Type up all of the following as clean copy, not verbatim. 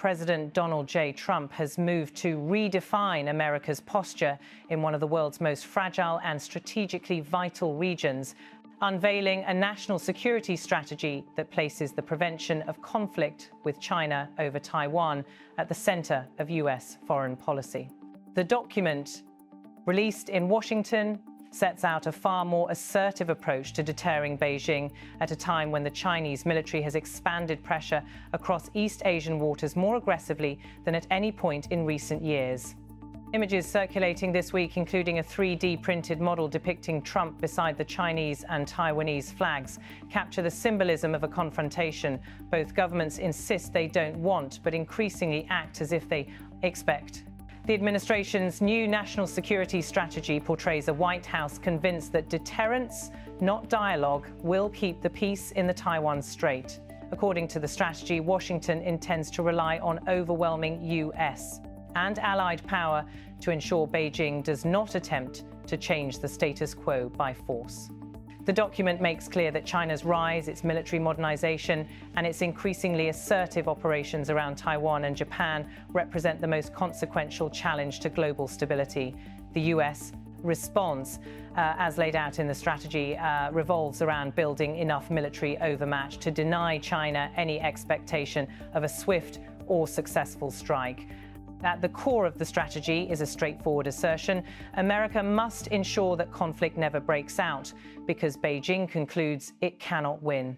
President Donald J. Trump has moved to redefine America's posture in one of the world's most fragile and strategically vital regions, unveiling a national security strategy that places the prevention of conflict with China over Taiwan at the center of U.S. foreign policy. The document, released in Washington, sets out a far more assertive approach to deterring Beijing at a time when the Chinese military has expanded pressure across East Asian waters more aggressively than at any point in recent years. Images circulating this week, including a 3D printed model depicting Trump beside the Chinese and Taiwanese flags, capture the symbolism of a confrontation both governments insist they don't want, but increasingly act as if they expect. The administration's new national security strategy portrays a White House convinced that deterrence, not dialogue, will keep the peace in the Taiwan Strait. According to the strategy, Washington intends to rely on overwhelming U.S. and allied power to ensure Beijing does not attempt to change the status quo by force. The document makes clear that China's rise, its military modernization, and its increasingly assertive operations around Taiwan and Japan represent the most consequential challenge to global stability. The U.S. response, as laid out in the strategy, revolves around building enough military overmatch to deny China any expectation of a swift or successful strike. At the core of the strategy is a straightforward assertion: America must ensure that conflict never breaks out, because Beijing concludes it cannot win.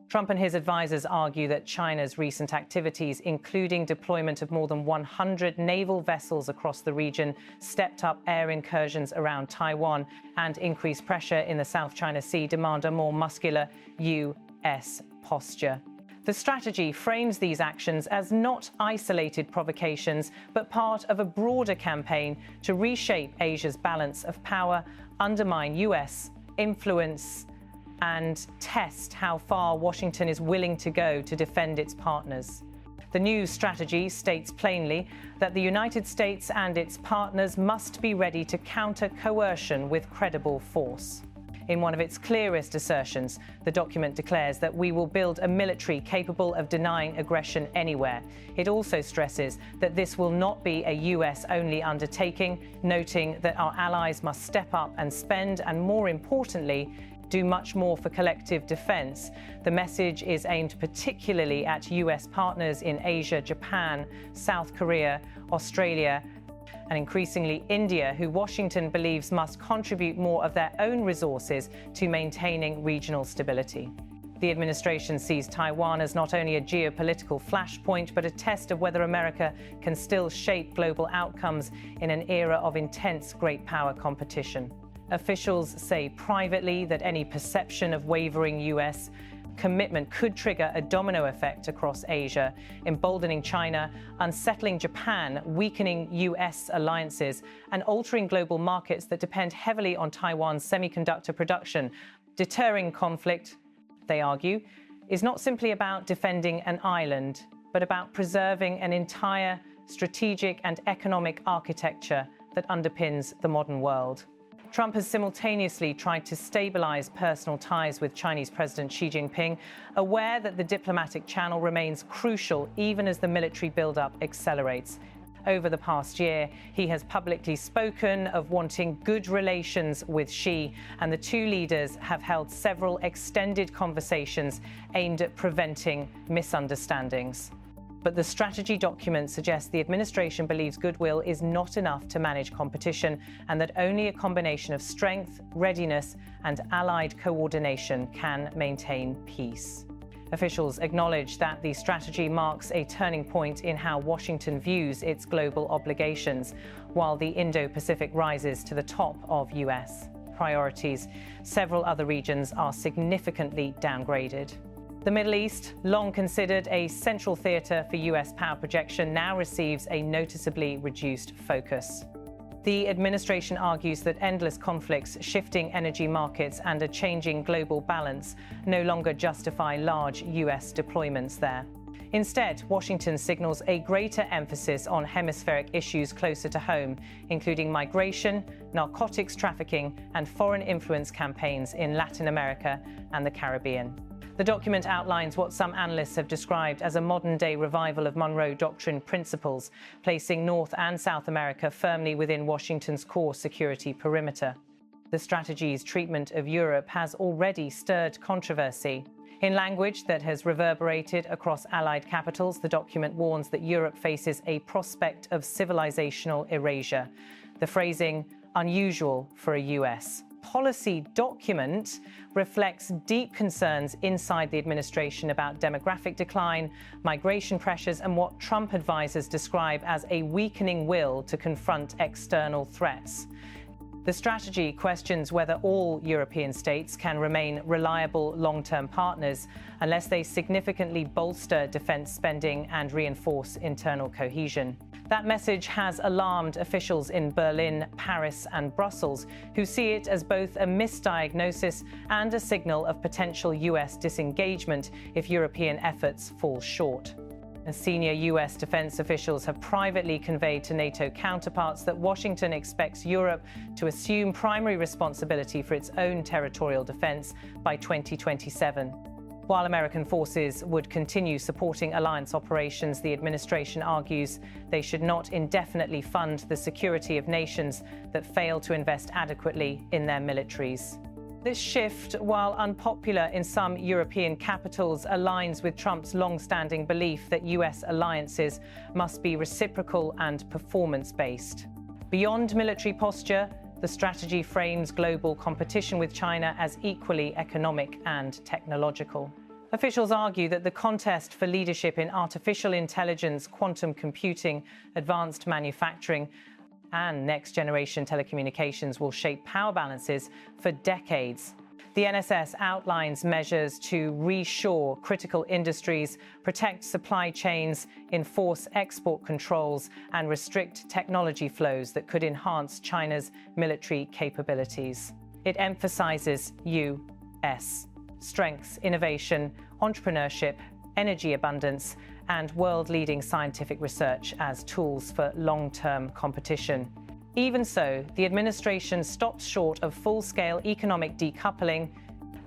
Trump and his advisors argue that China's recent activities, including deployment of more than 100 naval vessels across the region, stepped up air incursions around Taiwan, and increased pressure in the South China Sea, demand a more muscular U.S. posture. The strategy frames these actions as not isolated provocations, but part of a broader campaign to reshape Asia's balance of power, undermine U.S. influence, and test how far Washington is willing to go to defend its partners. The new strategy states plainly that the United States and its partners must be ready to counter coercion with credible force. In one of its clearest assertions, the document declares that we will build a military capable of denying aggression anywhere. It also stresses that this will not be a US-only undertaking, noting that our allies must step up and spend, and more importantly, do much more for collective defense. The message is aimed particularly at US partners in Asia, Japan, South Korea, Australia, and increasingly India, who Washington believes must contribute more of their own resources to maintaining regional stability. The administration sees Taiwan as not only a geopolitical flashpoint, but a test of whether America can still shape global outcomes in an era of intense great power competition. Officials say privately that any perception of wavering U.S. commitment could trigger a domino effect across Asia, emboldening China, unsettling Japan, weakening U.S. alliances, and altering global markets that depend heavily on Taiwan's semiconductor production. Deterring conflict, they argue, is not simply about defending an island, but about preserving an entire strategic and economic architecture that underpins the modern world. Trump has simultaneously tried to stabilize personal ties with Chinese President Xi Jinping, aware that the diplomatic channel remains crucial even as the military buildup accelerates. Over the past year, he has publicly spoken of wanting good relations with Xi, and the two leaders have held several extended conversations aimed at preventing misunderstandings. But the strategy document suggests the administration believes goodwill is not enough to manage competition, and that only a combination of strength, readiness, and allied coordination can maintain peace. Officials acknowledge that the strategy marks a turning point in how Washington views its global obligations, while the Indo-Pacific rises to the top of U.S. priorities. Several other regions are significantly downgraded. The Middle East, long considered a central theater for U.S. power projection, now receives a noticeably reduced focus. The administration argues that endless conflicts, shifting energy markets, and a changing global balance no longer justify large U.S. deployments there. Instead, Washington signals a greater emphasis on hemispheric issues closer to home, including migration, narcotics trafficking, and foreign influence campaigns in Latin America and the Caribbean. The document outlines what some analysts have described as a modern-day revival of Monroe Doctrine principles, placing North and South America firmly within Washington's core security perimeter. The strategy's treatment of Europe has already stirred controversy. In language that has reverberated across Allied capitals, the document warns that Europe faces a prospect of civilizational erasure. The phrasing, unusual for a US policy document, reflects deep concerns inside the administration about demographic decline, migration pressures, and what Trump advisors describe as a weakening will to confront external threats. The strategy questions whether all European states can remain reliable long-term partners unless they significantly bolster defense spending and reinforce internal cohesion. That message has alarmed officials in Berlin, Paris, and Brussels, who see it as both a misdiagnosis and a signal of potential US disengagement if European efforts fall short. Senior US defense officials have privately conveyed to NATO counterparts that Washington expects Europe to assume primary responsibility for its own territorial defense by 2027. While American forces would continue supporting alliance operations, the administration argues they should not indefinitely fund the security of nations that fail to invest adequately in their militaries. This shift, while unpopular in some European capitals, aligns with Trump's long-standing belief that US alliances must be reciprocal and performance-based. Beyond military posture, the strategy frames global competition with China as equally economic and technological. Officials argue that the contest for leadership in artificial intelligence, quantum computing, advanced manufacturing, and next-generation telecommunications will shape power balances for decades. The NSS outlines measures to reshore critical industries, protect supply chains, enforce export controls, and restrict technology flows that could enhance China's military capabilities. It emphasizes U.S. strengths, innovation, entrepreneurship, energy abundance, and world-leading scientific research as tools for long-term competition. Even so, the administration stops short of full-scale economic decoupling,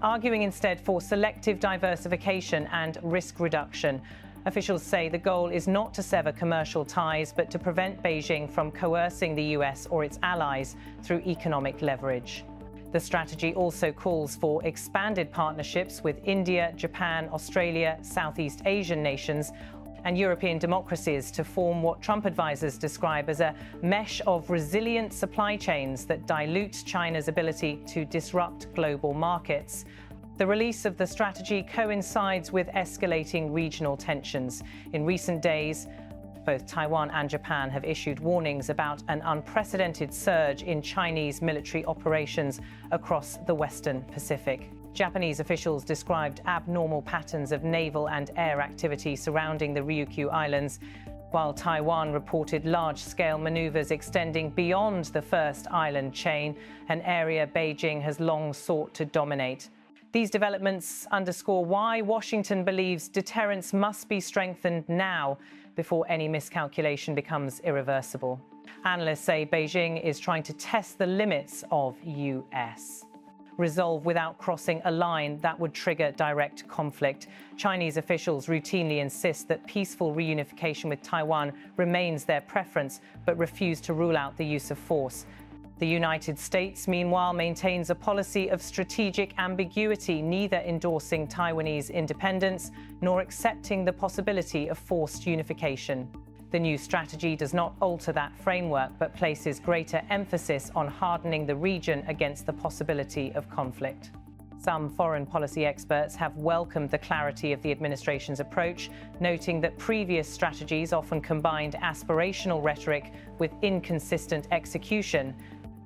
arguing instead for selective diversification and risk reduction. Officials say the goal is not to sever commercial ties, but to prevent Beijing from coercing the US or its allies through economic leverage. The strategy also calls for expanded partnerships with India, Japan, Australia, Southeast Asian nations, and European democracies to form what Trump advisors describe as a mesh of resilient supply chains that dilute China's ability to disrupt global markets. The release of the strategy coincides with escalating regional tensions. In recent days, both Taiwan and Japan have issued warnings about an unprecedented surge in Chinese military operations across the Western Pacific. Japanese officials described abnormal patterns of naval and air activity surrounding the Ryukyu Islands, while Taiwan reported large-scale maneuvers extending beyond the first island chain, an area Beijing has long sought to dominate. These developments underscore why Washington believes deterrence must be strengthened now before any miscalculation becomes irreversible. Analysts say Beijing is trying to test the limits of U.S. resolve without crossing a line that would trigger direct conflict. Chinese officials routinely insist that peaceful reunification with Taiwan remains their preference, but refuse to rule out the use of force. The United States, meanwhile, maintains a policy of strategic ambiguity, neither endorsing Taiwanese independence nor accepting the possibility of forced unification. The new strategy does not alter that framework, but places greater emphasis on hardening the region against the possibility of conflict. Some foreign policy experts have welcomed the clarity of the administration's approach, noting that previous strategies often combined aspirational rhetoric with inconsistent execution.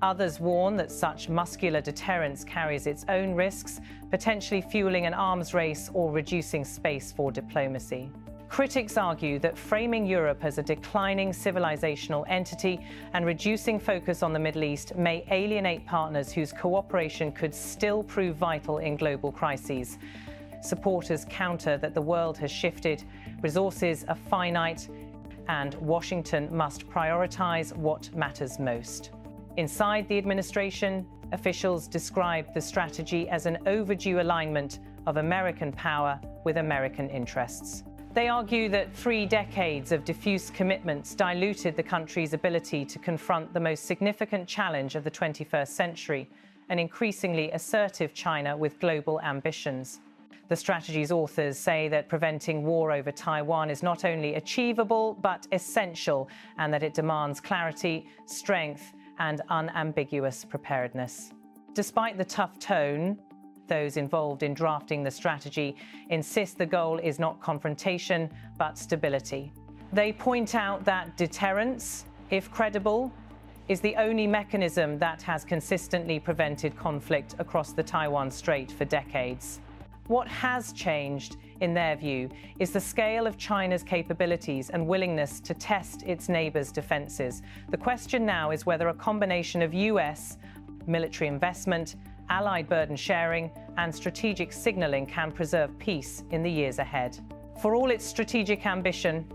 Others warn that such muscular deterrence carries its own risks, potentially fueling an arms race or reducing space for diplomacy. Critics argue that framing Europe as a declining civilizational entity and reducing focus on the Middle East may alienate partners whose cooperation could still prove vital in global crises. Supporters counter that the world has shifted, resources are finite, and Washington must prioritize what matters most. Inside the administration, officials describe the strategy as an overdue alignment of American power with American interests. They argue that 3 decades of diffuse commitments diluted the country's ability to confront the most significant challenge of the 21st century, an increasingly assertive China with global ambitions. The strategy's authors say that preventing war over Taiwan is not only achievable but essential, and that it demands clarity, strength, and unambiguous preparedness. Despite the tough tone, those involved in drafting the strategy insist the goal is not confrontation, but stability. They point out that deterrence, if credible, is the only mechanism that has consistently prevented conflict across the Taiwan Strait for decades. What has changed, in their view, is the scale of China's capabilities and willingness to test its neighbors' defenses. The question now is whether a combination of US military investment, allied burden sharing, and strategic signaling can preserve peace in the years ahead. For all its strategic ambition,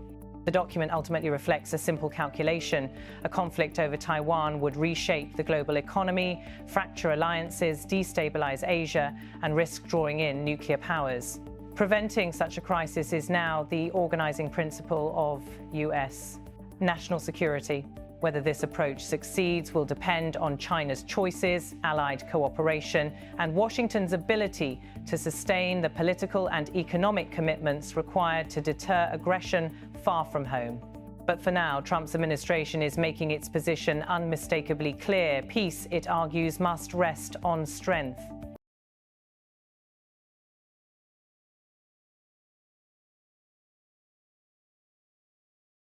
the document ultimately reflects a simple calculation. A conflict over Taiwan would reshape the global economy, fracture alliances, destabilize Asia, and risk drawing in nuclear powers. Preventing such a crisis is now the organizing principle of US national security. Whether this approach succeeds will depend on China's choices, allied cooperation, and Washington's ability to sustain the political and economic commitments required to deter aggression far from home. But for now, Trump's administration is making its position unmistakably clear. Peace, it argues, must rest on strength.